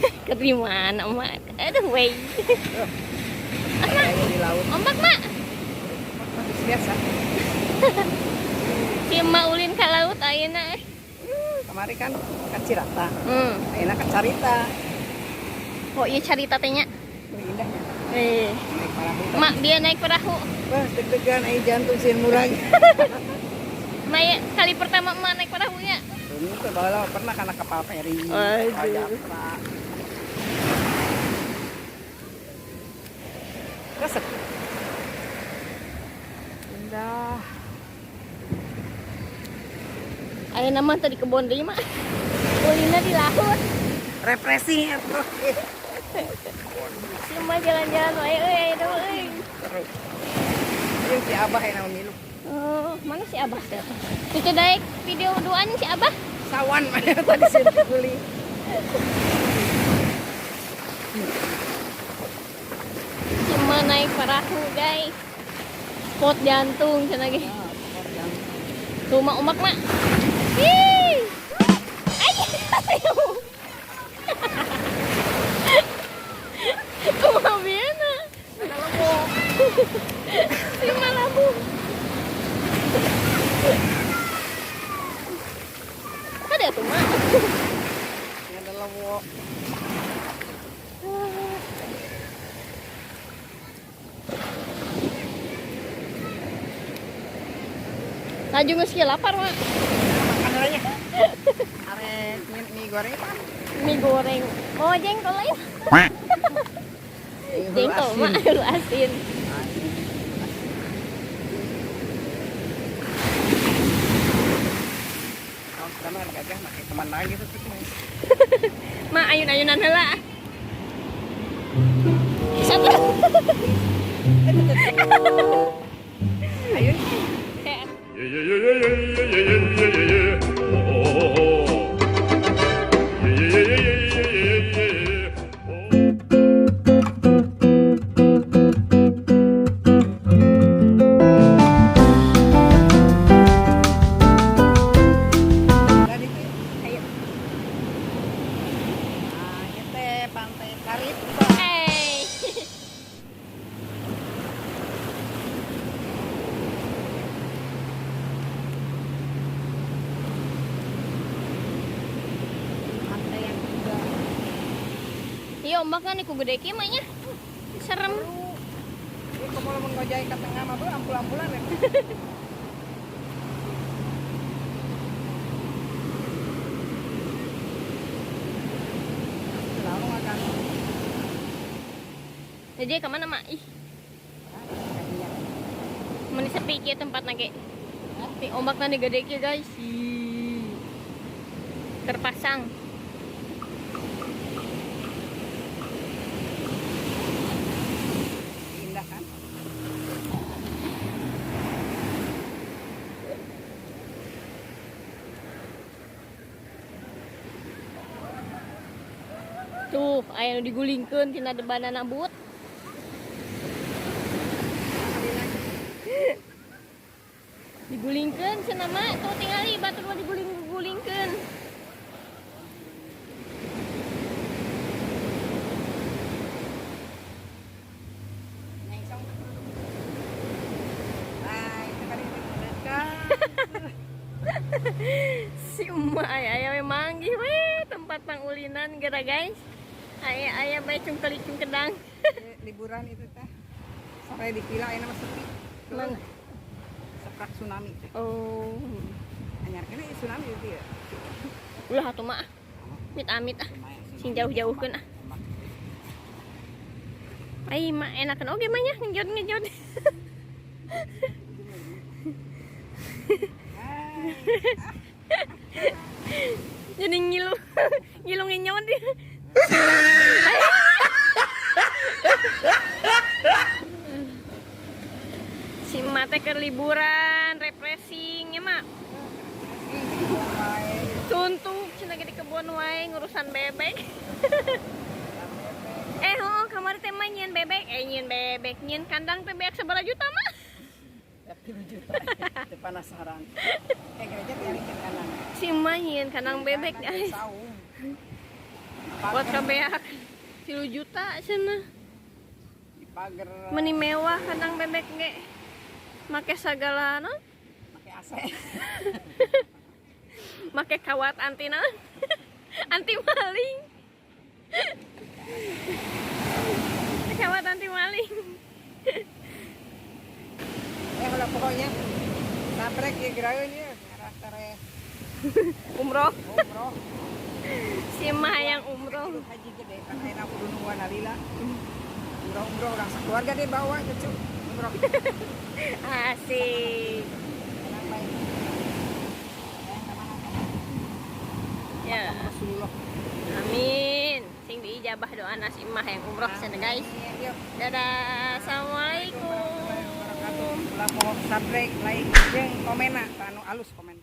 pantai. Ke mana, Mak? Aduh, wey. Kayak di laut. Ombak, Mak. Biasa. Si Mak ulin ke laut ayeuna. Kemari kan Cirata. Hmm. Ayeuna kan Carita. Oh, iya carita teh nya. Indahnya. Naik perahu. Mak dia naik perahu. Wah, deg-degan aya jantung sieun murag. Mak ya, kali pertama Mak naik perahunya. Ini tuh baheula pernah kana kapal feri. Aduh. Jatra. Resep. Indah. Ayeuna mah tadi kebon deui, Mak. Ulinna di laut. Refreshing atuh. Si Mak jalan-jalan wae euy, ayeuna mah euy. Seru. Ieu si Abah yang naon milu. Oh, mana si Abah teh? Itu daek video duaan si Abah. Sawan mana tadi sih beli. Si Mak naik perahu, guys. Spot jantung cenah ge. Tuh Mak umak, Mak. Ih. Ayo. Kumaha biena? Si Mak labung. Ada tuh, Mak. Ini adalah wok. Laju geus kieu lapar, Mak. Makan aja. Arek mie goreng apa? Mie goreng. Mau jengkol lain? Jengkol, Mak, lu asin. Oh, sama harga gagah pakai teman lagi tuh. Mak, ayun-ayunan heula. Satu. Ayun. Pantai Carita. Hey. Pantai yang juga. Iya, ombaknya nih ku gede kieu mah nya. Serem. Ini kok mau ngojai ke tengah mah beuh ampul-ampulan ya. Lalu makan. Jadi kemana, Mak? Ih, mana sepi kieu tempatna ge. Tapi ombakna nih gede kieu, guys. Ih. Terpasang. Indah kan? Tuh, aya nu digulingkeun tina debanana but. Digulingkeun cenah Mak, tuh tingali batur mah digulingkeun. Nyengsong. Nah, itu kan itu dekat. Si emak aya we manggih we tempat pangulinan gara guys. Aya bae cungkelicung kedang. Liburan itu teh. Sore di Pila aya mah sepi. Mana? Seprak tsunami teh. Oh. Anyar kene tsunami itu ya. Ulah atuh Mak. Amit-amit ah. Sing jauh-jauhkeun ah. Ai Mak enakeun oge mah nya ngejot-ngejot. Jadi ngilu nginyot dia. Si emak teh keur liburan, refreshing ya Mak. Suntuk cenah ge di kebun wae ngurusan bebek. Kamari teh mah nyieun bebek, nyieun kandang teh beak sabaraha juta mah? 30 juta. Teu penasaran. Gereja tiari ke kanan. Si emak nyieun kandang bebek guys. Buat kabeak 10 juta sana. Di pagar. Meni mewah kandang bebek ge. Make sagala non. Pakai AC. Make kawat anti non. Anti maling. Kawat anti maling. Kalau pokoknya sabrek ya gerain ya. Arah tare Umroh. umroh. Si mah yang umroh. Haji gede kan enak kudu nungguan alila. Umroh orang sekeluarga deh bawa cucu umroh. Asik. Enak baik. Ya. Rasulullah. Amin. Sing diijabah doa nasi imah yang umroh sana guys. Yuk. Dadah. Assalamualaikum. Ulah mau subscribe, like, jeung komen anu alus komen.